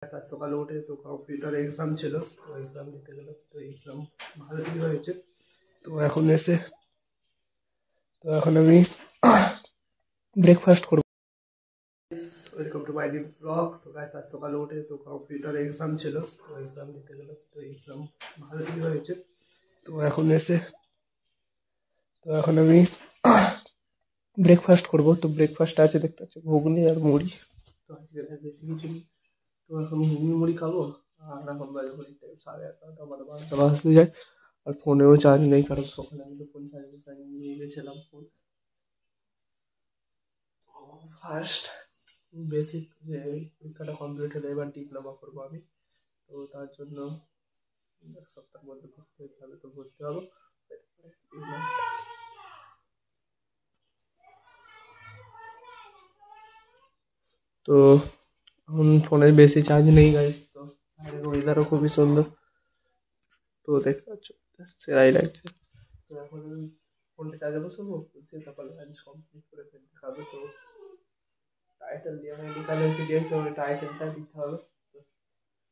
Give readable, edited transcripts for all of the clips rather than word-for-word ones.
আজ সকালে উঠে তো কম্পিউটার এক্সাম ছিল, তো এক্সাম দিতে গেলাম। তো এক্সাম ভালোই হয়েছে। তো এখন আমি ব্রেকফাস্ট করবো। Welcome to my new blog. তো গাইস আজ সকালে উঠে তো কম্পিউটার এক্সাম ছিল, তো এক্সাম দিতে গেলাম। তো এক্সাম ভালোই হয়েছে। তো এখন আমি ব্রেকফাস্ট করবো। তো ব্রেকফাস্ট আছে, দেখতে পাচ্ছি ঘুগনি আর মুড়ি। তো আজকে বেশি কিছু নেই, তো এখন ঘুগনি মুড়ি খাবো। আর এখন বাজে ঘড়ির টাইম 11:30, মানে 12টা বাজতে যায়। আর ফোনেও চার্জ নেই, কারণ সকালে আমি তো ফোন চার্জ নিয়ে গেছিলাম ফোন। ফার্স্ট বেসিক যে পরীক্ষাটা কমপ্লিট হলে এবার ডিপ্লোমা করবো আমি। তো তার জন্য এক সপ্তাহের মধ্যে ভর্তি হতে হবে, তো ভর্তি হবো। তো এখন ফোনে বেশি চার্জ নেই গাইস। তো বাইরের ওয়েদারও খুবই সুন্দর, তো দেখতে পাচ্ছ সেরাই লাগছে। তো এখন আমি ফোনটা চার্জে বসাবো, সে তারপর লাঞ্চ কমপ্লিট করে ফেলতে হবে। তো টাইটেল দিয়ে মেডিকেলের ভিডিও, তো টাইটেলটা দিতে হবে। তো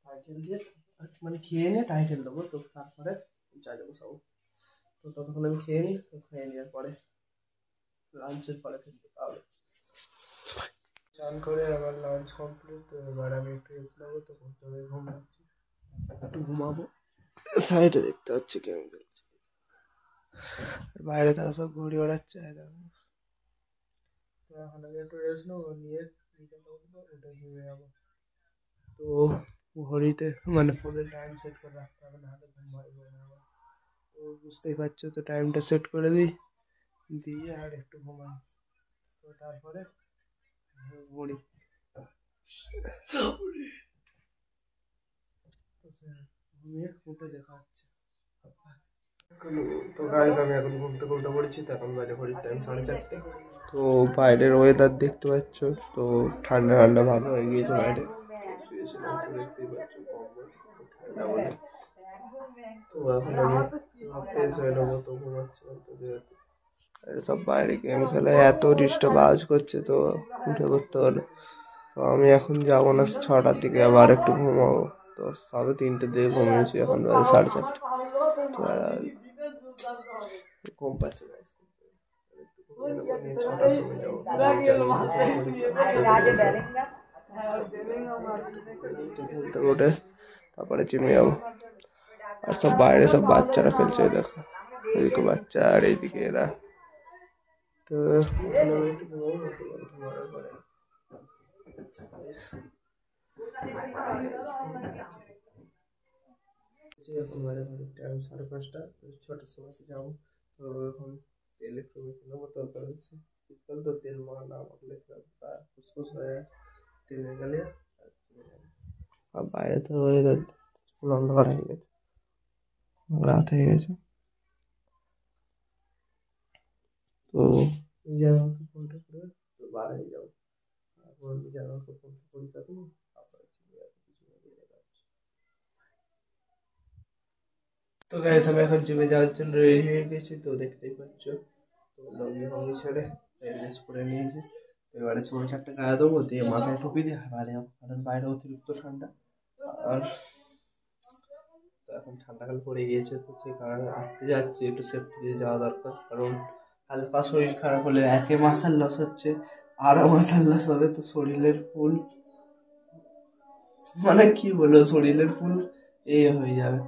টাইটেল দিয়ে মানে খেয়ে নিয়ে টাইটেল দেবো, তো তারপরে চার্জে বসাবো। তো ততক্ষণ আমি খেয়ে নিই, তো খেয়ে নেওয়ার পরে লাঞ্চের পরে ফেলতে পারবো। চান করে আমার লাঞ্চ কমপ্লিট। তো এবার আমি একটু রেস্ট নেবো। তো প্রথমে ঘুমাচ্ছি, একটু ঘুমাবো। সাইডে দেখতে হচ্ছে কেমন খেলছে, বাইরে তারা সব ঘুড়ি ওড়াচ্ছে। তো এখন আমি একটু রেস্ট নেবো, নিয়ে ক্রিকেটটা উঠবো, উঠে ঘুমিয়ে যাবো। তো ঘড়িতে মানে ফোনের টাইম সেট করে রাখতে হবে, নাহলে ঘুম পারবো না আবার। তো বুঝতেই পারছো, তো টাইমটা সেট করে দিই, দিয়ে আর একটু ঘুমাই। তো তারপরে ঘড়ি ঘুমিয়ে উঠে দেখা হচ্ছে। তো গাইস আমি এখন ঘুম থেকে উঠে পড়েছি। তো এখন বাজে ঘড়ির টাইম 4:30। তো বাইরের ওয়েদার দেখতে পাচ্ছ, তো ঠান্ডা ঠান্ডা ভাব হয়ে গিয়েছে বাইরে। শুয়েছিলাম, তো দেখতেই পাচ্ছ কম্বল ঠান্ডা বলে। তো এখন আমি ফ্রেশ হয়ে নেবো, তো ঘুমাচ্ছিলাম। তো যেহেতু সব বাইরে গেম খেলে এত ডিস্টার্ব আওয়াজ করছে, তো উঠে পড়তে হলো। তো আমি এখন যাবো না, 6টার দিকে আবার একটু ঘুমাবো। তো 3:30 দিকে ঘুমিয়েছি, এখন বাজে 4:30। তো ঘুম পাচ্ছে না, 6টার সময় যাবো। উঠে তারপরে জিমে যাবো। আর সব বাইরে সব বাচ্চারা খেলছে, দেখো এদিকে বাচ্চা আর এইদিকে এরা। তো এখন বাজে টাইম 5:30। 6টার সময় যাবো। তো এখন তেল একটু মেখে নেবো। তো শীতকাল তো তেল না মাখলে ফুসফুস হয়ে যায়, তেল মেখালে। আর বাইরে তো ওয়েদার পুরো অন্ধকার হয়ে গেছে, রাত হয়ে গেছে। তো নিজে আমাকে ফোনটা করে তো বার হয়ে যাবো। তারপর নিজে আমাকে ফোনটা পরিচয় দেবো। তো গাইস আমি এখন জিমে যাওয়ার জন্য রেডি হয়ে গেছি, তো দেখতেই পাচ্ছ। তো লঙ্গি ফঙ্গি ছেড়ে ড্রেস পরে নিয়েছি। তো এবারে 4:30 গায়ে দেবো, দিয়ে মাথায় টুপি দিয়ে বাইরে যাবো, কারণ বাইরে অতিরিক্ত ঠান্ডা। আর তো এখন ঠান্ডাকাল পড়ে গিয়েছে, তো সেই কারণে হাঁটতে যাচ্ছি, একটু সেফটি দিয়ে যাওয়া দরকার। কারণ হালকা শরীর খারাপ হলে একে মাসাল লস হচ্ছে, আরো মাসাল লস হবে। তো শরীরের ফুল মানে কি বলবো, শরীরের ফুল হয়ে যাবে।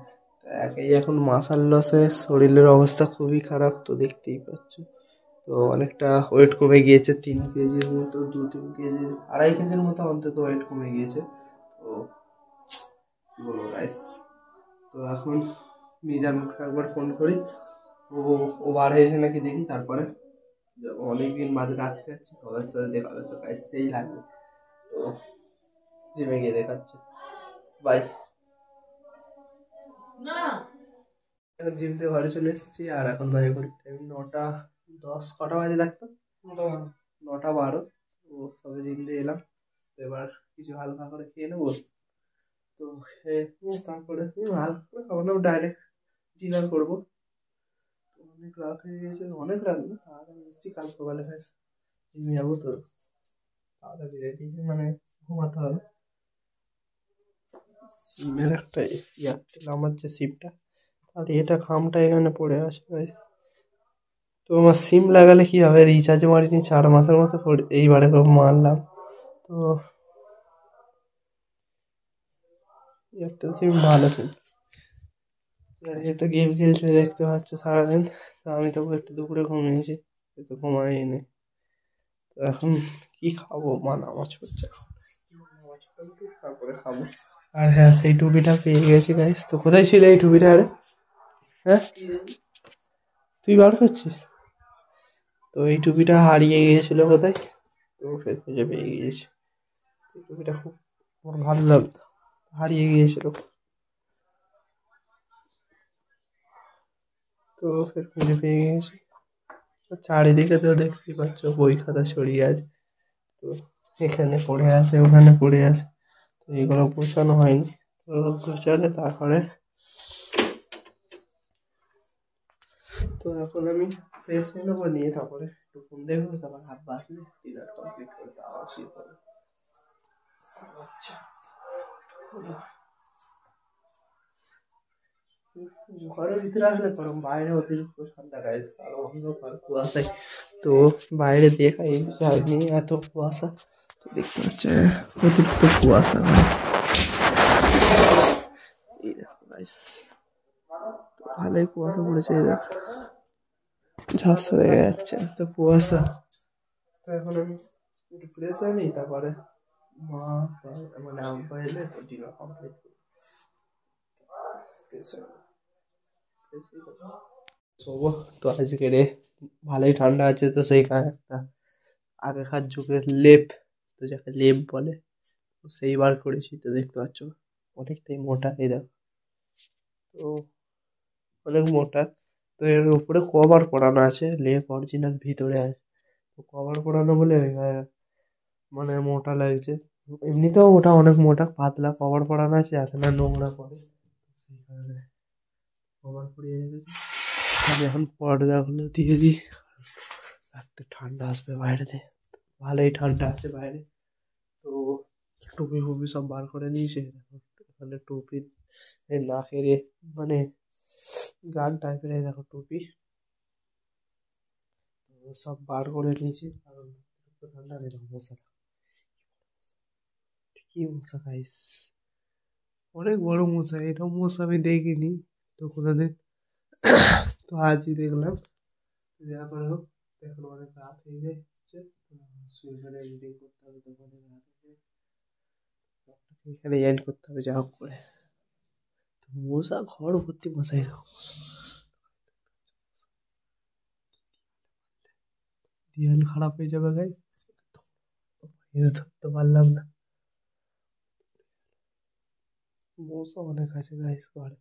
তো একেই এখন মাসাল লসে শরীরের অবস্থা খুবই খারাপ, তো দেখতেই পাচ্ছ। তো অনেকটা ওয়েট কমে গিয়েছে, 3 কেজির মতো, 2-3 কেজি, 2.5 কেজির মতো অন্তত ওয়েট কমে গিয়েছে। তো কি বলবো গাইস, তো এখন মিজানকে একবার ফোন করি, ও বার হয়েছে নাকি দেখি। তারপরে অনেকদিন বাদে রাখতে যাচ্ছি, সবার সাথে দেখা হবে, তো গাইস সেই লাগবে। তো জিমে গিয়ে দেখাচ্ছে, বাই। এখন জিম থেকে ঘরে চলে এসেছি, আর এখন বাজে ঘড়ির টাইম 9:10। কটা বাজে দেখতো? 9:12। তো সবে জিম দিয়ে এলাম। তো এবার কিছু হালকা করে খেয়ে নেবো। তো খেয়ে তারপরে হালকা করে খাবো না, ডাইরেক্ট ডিনার করবো। তো অনেক রাত হয়ে গেছে, অনেক রাত না, তাড়াতাড়ি এসেছি। কাল সকালে ফের জিমে যাবো, তো তাড়াতাড়ি রেডি মানে ঘুমাতে হবে। সিমের একটা এয়ারটেল আমার যে সিমটা, আর এটা খামটা এখানে পড়ে আছে গাইস। তো আমার সিম লাগালে কি হবে, রিচার্জ মারিনি 4 মাসের মতো পড়ে, এইবারে মারলাম। তো এয়ারটেল সিম ভালো সিম। তো গেম খেলতে দেখতে পাচ্ছ সারাদিন। তো আমি তো একটু দুপুরে ঘুমিয়েছি, তো ঘুমাইনি। তো এখন কি খাবো, মা নামাজ পড়ছে এখন, নামাজ পড়বো তারপরে খাবো। আর হ্যাঁ, সেই টুপিটা পেয়ে গেছি গাইস। তো কোথায় ছিল এই টুপিটা? আরে হ্যাঁ, তুই বার করছিস? তো এই টুপিটা হারিয়ে গিয়েছিল কোথায়, তো ফের খুঁজে পেয়ে গিয়েছি। এই টুপিটা খুব আমার ভালো লাগতো, হারিয়ে গিয়েছিল। তো ফের খুঁজে পেয়ে গিয়েছি। তো চারিদিকে তো দেখতেই পাচ্ছ বই খাতা ছড়িয়ে আছে। তো এখানে পড়ে আছে, ওখানে পড়ে আছে। তো এগুলো গোছানো হয়নি, তো গোছালে তারপরে। তো এখন আমি ফ্রেশ হয়ে নেবো, নিয়ে তারপরে একটু ফোন দেখবো, তারপর হাত বাঁচলে ডিনার কমপ্লিট করে তারপর শুয়ে পড়বো। আচ্ছা, ঘরের ভিতরে আসলে গরম, বাইরে অতিরিক্ত ঠান্ডা গাইস, আরো অন্ধকার কুয়াশায়। তো বাইরে দেখাই যায়নি, এত কুয়াশা। তো দেখতে পাচ্ছে অতিরিক্ত কুয়াশা। এই দেখো গাইস, তো ভালোই কুয়াশা পড়েছে, এই দেখো ঝাপসা দেখা যাচ্ছে তো কুয়াশা। তো এখন আমি একটু ফ্রেশ হয়ে নিই, তারপরে মা মানে আব্বা এলে তো ডিনার কমপ্লিট করি। ফ্রেশ হয়ে শোবো। তো আজকে রে ভালোই ঠান্ডা আছে, তো সেইখানে একটা আগেকার যুগের লেপ, তো যাকে লেপ বলে, তো সেই বার করেছি। তো দেখতে পাচ্ছ অনেকটাই মোটা, এই দেখো। তো অনেক মোটা। তো এর উপরে কভার পরানো আছে, লেপ অরিজিনাল ভিতরে আছে। তো কভার পরানো বলে মানে মোটা লাগছে। এমনিতেও ওটা অনেক মোটা, পাতলা কভার পরানো আছে যাতে না নোংরা পড়ে, সেই কারণে কভার পরিয়ে রেখেছি। আমি এখন পর্দাগুলো দিয়ে দিই, রাত্রে ঠান্ডা আসবে বাইরেতে। ভালোই ঠান্ডা আছে বাইরে। তো টুপি ফুপি সব বার করে নিয়েছে, এখানে টুপি নাকের মানে গান টাইপের, এই দেখো টুপি। তো সব বার করে নিয়েছি, কারণ ঠান্ডা নেই, মশা কি মশা খাইস, অনেক বড় মশা, এটা মশা আমি দেখিনি তো কোনোদিন। তো আজই দেখলাম। যা করে হোক, এখন অনেক রাত হয়ে যাচ্ছে, শুয়ে এডিটিং করতে হবে, তখন রাত হয়ে এখানে এন্ড করতে হবে যা হোক করে। তো মশা ঘর ভর্তি মশাই, দেয়াল খারাপ হয়ে যাবে গাইস, ধরতে পারলাম না। মশা অনেক আছে গাইস ঘরে।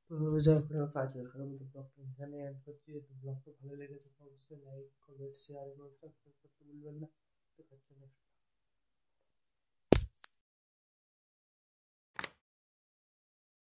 তো যা করে কাজ দরকার, আমি তো ব্লগটা এখানে এন্ড করছি। তো ব্লগটা ভালো লেগেছে অবশ্যই লাইক কমেন্ট শেয়ার এবং সাবস্ক্রাইব করতে ভুলবেন না। ঠিক আছে।